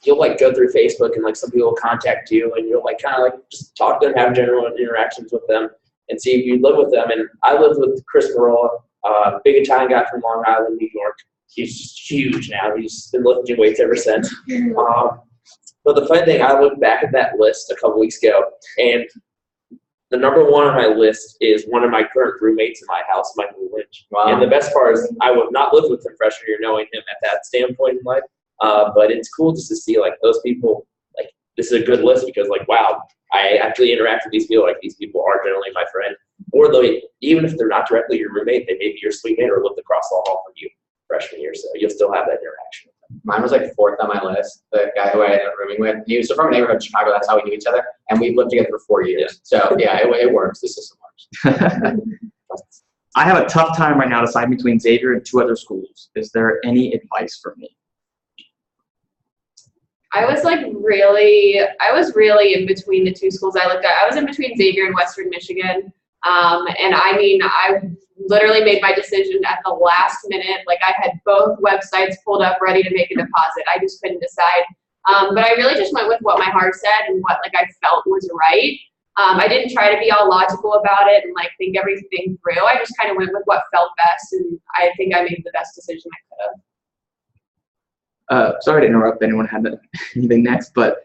you'll like go through Facebook and like some people will contact you, and you'll like kind of like just talk to them, have general interactions with them, and see if you live with them. And I lived with Chris Marola, big Italian guy from Long Island, New York. He's just huge now. He's been lifting weights ever since. But the funny thing, I looked back at that list a couple weeks ago, and the number 1 on my list is one of my current roommates in my house, Michael Lynch. Wow. And the best part is I would not live with him freshman year, knowing him at that standpoint in life. But it's cool just to see like those people. Like this is a good list because like wow, I actually interact with these people. Like these people are generally my friend, or even if they're not directly your roommate, they may be your suite mate or lived across the hall from you freshman year. So you'll still have that interaction. Mine was like fourth on my list. The guy who I ended up rooming with, he was from a neighborhood in Chicago. That's how we knew each other, and we lived together for 4 years. Yeah. So yeah, it works. The system works. I have a tough time right now deciding between Xavier and 2 other schools. Is there any advice for me? I was really in between the 2 schools I looked at. I was in between Xavier and Western Michigan. And I mean, I literally made my decision at the last minute. Like I had both websites pulled up ready to make a deposit. I just couldn't decide. But I really just went with what my heart said and what like I felt was right. I didn't try to be all logical about it and like think everything through. I just kind of went with what felt best, and I think I made the best decision I could have. Sorry to interrupt if anyone had anything next, but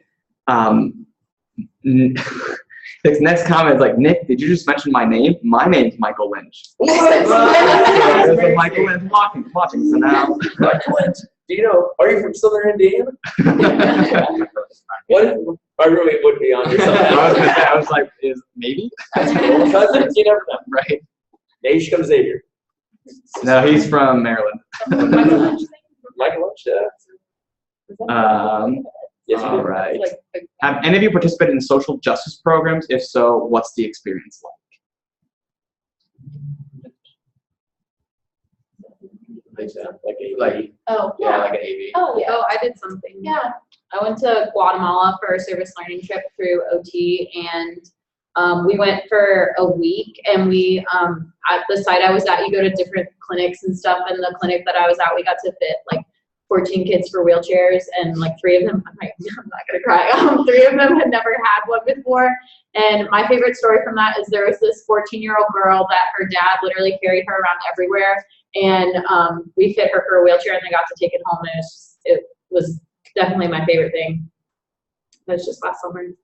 his next comment is like, Nick, did you just mention my name? My name's Michael Lynch. There's a Michael Lynch watching, so now. Michael Lynch, do you know, are you from Southern Indiana? What if my roommate would be on your side? I was like, maybe? That's cool. Cousins, you never know. Right. Maybe you should come to Xavier. No, he's from Maryland. Michael Lynch, yeah. Yes, All right. Have any of you participated in social justice programs? If so, what's the experience like? Like Oh, yeah, like an AV. Oh, yeah. Oh, I did something. Yeah. I went to Guatemala for a service learning trip through OT, and we went for a week. And we at the site I was at, you go to different clinics and stuff. And the clinic that I was at, we got to fit like 14 kids for wheelchairs, and like 3 of them, I'm not gonna cry. 3 of them had never had one before. And my favorite story from that is there was this 14-year-old girl that her dad literally carried her around everywhere, and we fit her for a wheelchair, and they got to take it home, and it was definitely my favorite thing. That was just last summer.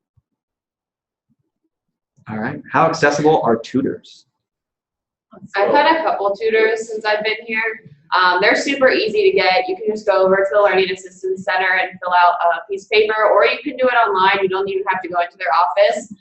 All right. How accessible are tutors? I've had a couple tutors since I've been here. They're super easy to get. You can just go over to the Learning Assistance Center and fill out a piece of paper, or you can do it online. You don't even have to go into their office.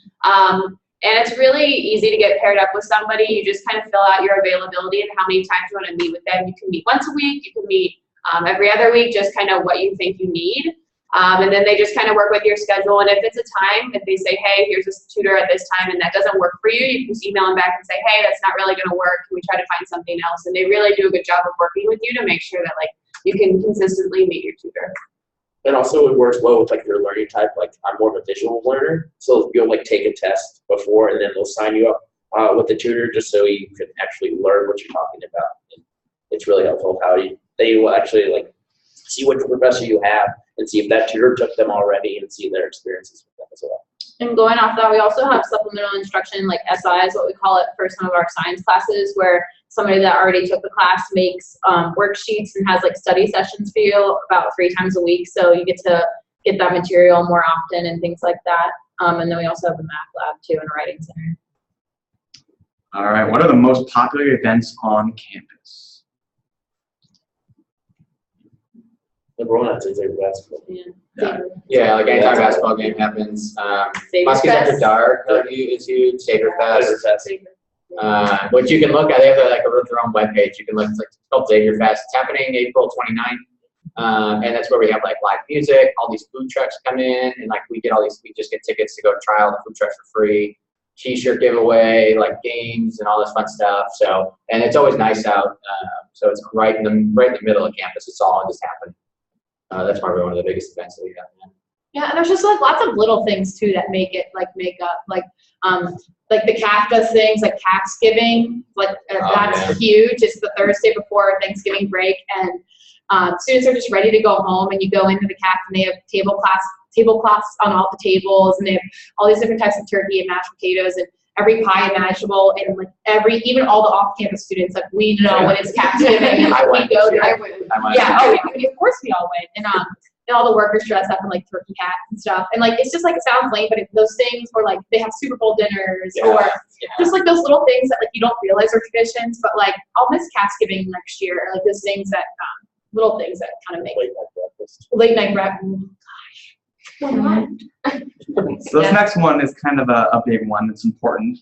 And it's really easy to get paired up with somebody. You just kind of fill out your availability and how many times you want to meet with them. You can meet once a week. You can meet every other week, just kind of what you think you need. And then they just kind of work with your schedule. And if it's a time, if they say, hey, here's this tutor at this time, and that doesn't work for you, you can just email them back and say, hey, that's not really going to work. Can we try to find something else? And they really do a good job of working with you to make sure that like you can consistently meet your tutor. And also it works well with like your learning type. Like I'm more of a visual learner, so you'll like take a test before, and then they'll sign you up with the tutor just so you can actually learn what you're talking about. And it's really helpful how they will actually like see what professor you have and see if that tutor took them already and see their experiences with them as well. And going off that, we also have supplemental instruction, like SI is what we call it, for some of our science classes, where somebody that already took the class makes worksheets and has like study sessions for you about 3 times a week. So you get to get that material more often and things like that. And then we also have the math lab too and a writing center. All right. What are the most popular events on campus? Number one, I'd say Xavier basketball. Yeah, like anytime basketball game happens. Muskies After Dark is huge. Xavier Fest. Which you can look at. They have like their own webpage. You can look. It's called Xavier Fest. It's happening April 29th. And that's where we have like live music. All these food trucks come in, and like we just get tickets to go try all the food trucks for free. T-shirt giveaway, like games and all this fun stuff. So, and it's always nice out. So it's right in the middle of campus. It's all just happening. That's probably one of the biggest events that we have. Yeah, and there's just like lots of little things too that make up like the CAF does things like Taxgiving, like that's huge. It's the Thursday before Thanksgiving break, and students are just ready to go home, and you go into the CAF and they have tablecloths on all the tables, and they have all these different types of turkey and mashed potatoes and every pie imaginable, and like even all the off-campus students, like we know when it's Taxgiving, and like we go to of course we all went, and all the workers dress up in like turkey hats and stuff, and like it's just like it sounds lame, but those things, or like they have Super Bowl dinners, or just like those little things that like you don't realize are traditions, but like I'll miss Taxgiving next year, or like those things that little things that kind of make Late night breakfast. late night breakfast. Oh my gosh. So this next one is kind of a big one that's important.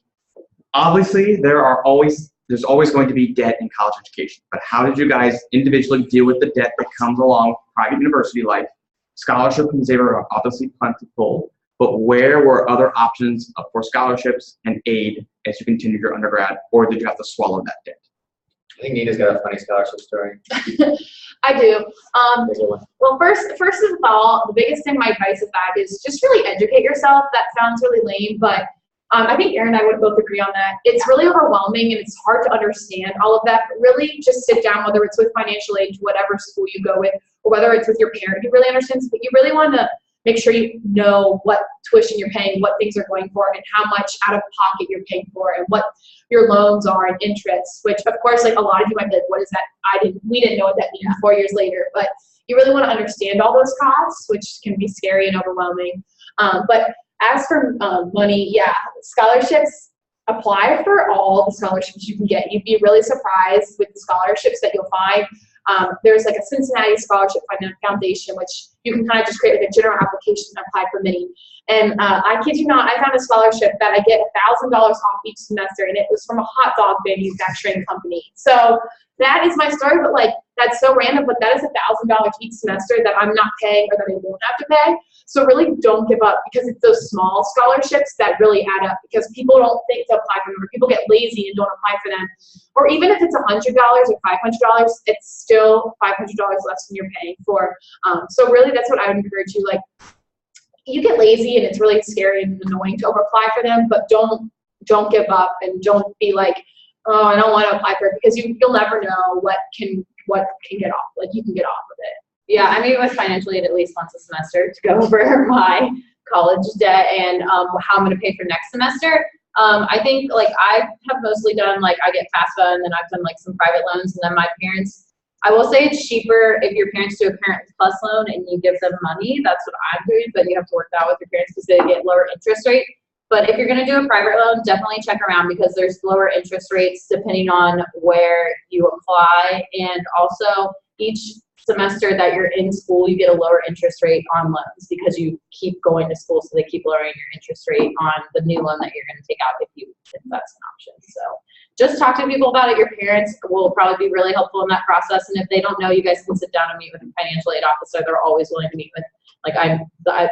Obviously, there's always going to be debt in college education, but how did you guys individually deal with the debt that comes along with private university life? Scholarship and Xavier are obviously plentiful, but where were other options for scholarships and aid as you continued your undergrad, or did you have to swallow that debt? I think Nina's got a funny scholarship story. I do. There's a one. Well, first of all, the biggest thing my advice is that is just really educate yourself. That sounds really lame, but I think Erin and I would both agree on that. It's really overwhelming and it's hard to understand all of that. But really, just sit down, whether it's with financial aid to whatever school you go with, or whether it's with your parent who really understands. But you really want to make sure you know what tuition you're paying, what things are going for, and how much out of pocket you're paying for, and what your loans are and interest. Which, of course, like a lot of you might be like, "What is that?" We didn't know what that means 4 years later. But you really want to understand all those costs, which can be scary and overwhelming. But as for money, yeah, scholarships, apply for all the scholarships you can get. You'd be really surprised with the scholarships that you'll find. There's like a Cincinnati Scholarship Foundation, which you can kind of just create like a general application and apply for many. And I kid you not, I found a scholarship that I get $1,000 off each semester, and it was from a hot dog manufacturing company. So that is my story, but like that's so random, but that is $1,000 each semester that I'm not paying or that I won't have to pay. So really don't give up, because it's those small scholarships that really add up, because people don't think to apply for them, or people get lazy and don't apply for them. Or even if it's $100 or $500, it's still $500 less than you're paying for. So really that's what I would encourage you. Like, you get lazy and it's really scary and annoying to apply for them, but don't give up, and don't be like, oh, I don't want to apply for it, because you'll never know what can get off. Like, you can get off of it. Yeah, I meet with financial aid at least once a semester to go over my college debt and how I'm going to pay for next semester. I think like I have mostly done like I get FAFSA, and then I've done like some private loans, and then my parents. I will say it's cheaper if your parents do a Parent Plus loan and you give them money. That's what I'm doing, but you have to work that out with your parents because they get lower interest rate. But if you're going to do a private loan, definitely check around, because there's lower interest rates depending on where you apply, and also each semester that you're in school, you get a lower interest rate on loans because you keep going to school, so they keep lowering your interest rate on the new loan that you're going to take out if that's an option. So just talk to people about it. Your parents will probably be really helpful in that process, and if they don't know, you guys can sit down and meet with a financial aid officer. They're always willing to meet with. Like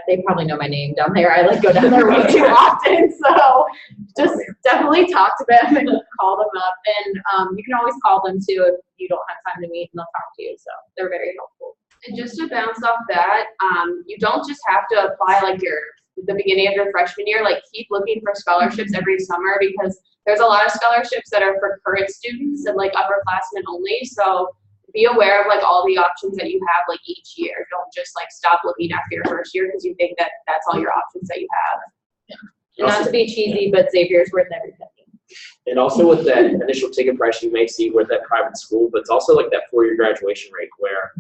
they probably know my name down there. I like go down there way too often, so just definitely talk to them and call them up. And you can always call them too if you don't have time to meet, and they'll talk to you. So they're very helpful. And just to bounce off that, you don't just have to apply like the beginning of your freshman year. Like, keep looking for scholarships every summer, because there's a lot of scholarships that are for current students and like upperclassmen only. So be aware of like all the options that you have like each year. Don't just like stop looking after your first year because you think that that's all your options that you have. And not to be cheesy, but Xavier's worth every penny. And also with that initial ticket price you may see with that private school, but it's also like that 4-year graduation rate where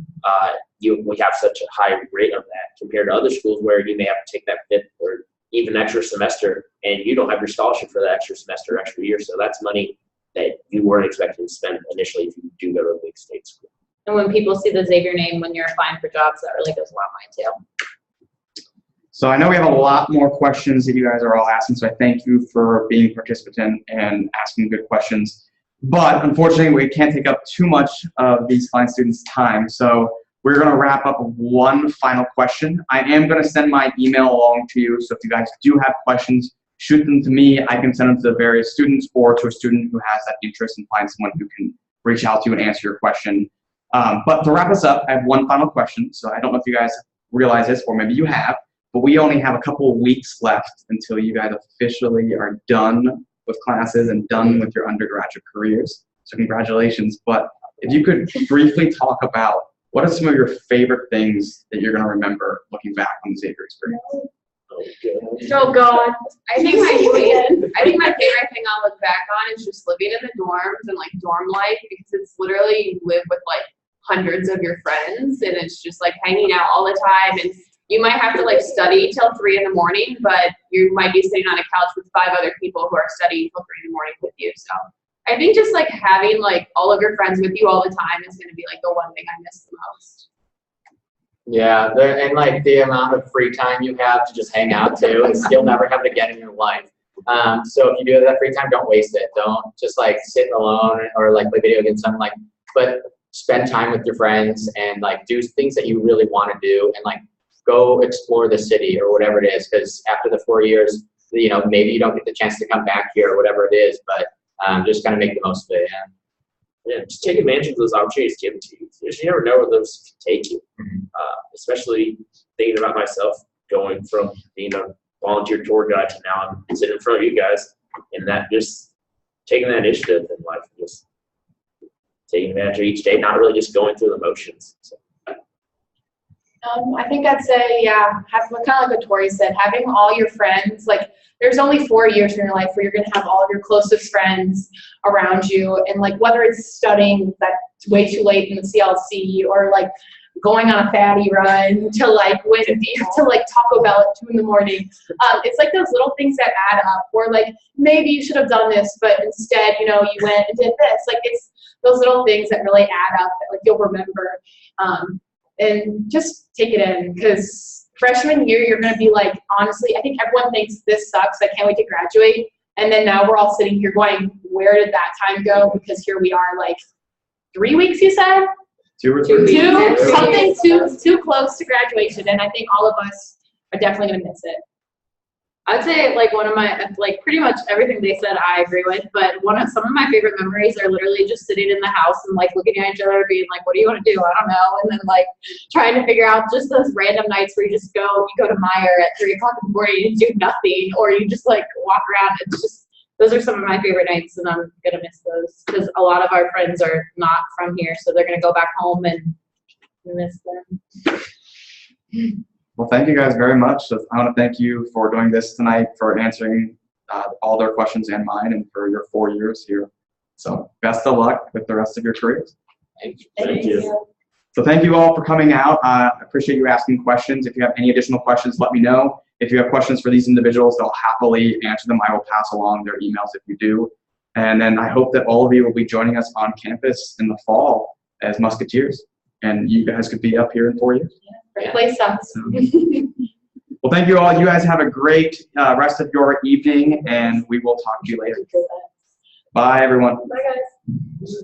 we have such a high rate of that compared to other schools where you may have to take that 5th or even extra semester, and you don't have your scholarship for that extra semester or extra year. So that's money that you weren't expecting to spend initially if you do go to a big state school. And when people see the Xavier name when you're applying for jobs, that really goes a long way too. So I know we have a lot more questions that you guys are all asking, so I thank you for being a participant and asking good questions. But unfortunately, we can't take up too much of these fine students' time, so we're going to wrap up with one final question. I am going to send my email along to you, so if you guys do have questions, shoot them to me. I can send them to the various students or to a student who has that interest and find someone who can reach out to you and answer your question. But to wrap us up, I have one final question. So I don't know if you guys realize this, or maybe you have, but we only have a couple of weeks left until you guys officially are done with classes and done with your undergraduate careers. So congratulations. But if you could briefly talk about what are some of your favorite things that you're going to remember looking back on the Xavier experience? Oh God. I think my favorite thing I'll look back on is just living in the dorms and like dorm life, because it's literally you live with like hundreds of your friends, and it's just like hanging out all the time, and you might have to like study till 3 in the morning, but you might be sitting on a couch with 5 other people who are studying till 3 in the morning with you. So I think just like having like all of your friends with you all the time is gonna be like the one thing I miss the most. Yeah, and like the amount of free time you have to just hang out too, and you'll never have it again in your life. So if you do have that free time, don't waste it. Don't just like sit alone or like play video games, something like, but spend time with your friends and like do things that you really want to do and like go explore the city or whatever it is. Because after the 4 years, you know, maybe you don't get the chance to come back here or whatever it is, but just kind of make the most of it. Yeah, just take advantage of those opportunities given to you. You never know where those can take you. Especially thinking about myself, going from being a volunteer tour guide to now I'm sitting in front of you guys, and that just taking that initiative in life, just taking advantage of each day, not really just going through the motions. So. I think I'd say, yeah, kind of like what Tori said, having all your friends, like there's only 4 years in your life where you're going to have all of your closest friends around you. And like, whether it's studying that's way too late in the CLC or like going on a fatty run to like to like Taco Bell at 2 in the morning. It's like those little things that add up or like, maybe you should have done this, but instead, you know, you went and did this. Like it's those little things that really add up that like you'll remember. And just take it in, because freshman year, you're going to be like, honestly, I think everyone thinks this sucks. I can't wait to graduate. And then now we're all sitting here going, where did that time go? Because here we are like 3 weeks, you said? 2 or 3 weeks. Something too close to graduation. And I think all of us are definitely going to miss it. I'd say like one of my, like pretty much everything they said I agree with, but some of my favorite memories are literally just sitting in the house and like looking at each other being like, what do you want to do? I don't know. And then like trying to figure out just those random nights where you go to Meyer at 3 o'clock in the morning and do nothing, or you just like walk around. It's just, those are some of my favorite nights, and I'm going to miss those because a lot of our friends are not from here. So they're going to go back home and miss them. Well, thank you guys very much. So I want to thank you for doing this tonight, for answering all their questions and mine, and for your 4 years here. So best of luck with the rest of your careers. Thank you. So thank you all for coming out. I appreciate you asking questions. If you have any additional questions, let me know. If you have questions for these individuals, they'll happily answer them. I will pass along their emails if you do. And then I hope that all of you will be joining us on campus in the fall as Musketeers. And you guys could be up here in 4 years. Great place sucks. Well, thank you all. You guys have a great rest of your evening, and we will talk to you later. Bye, everyone. Bye, guys.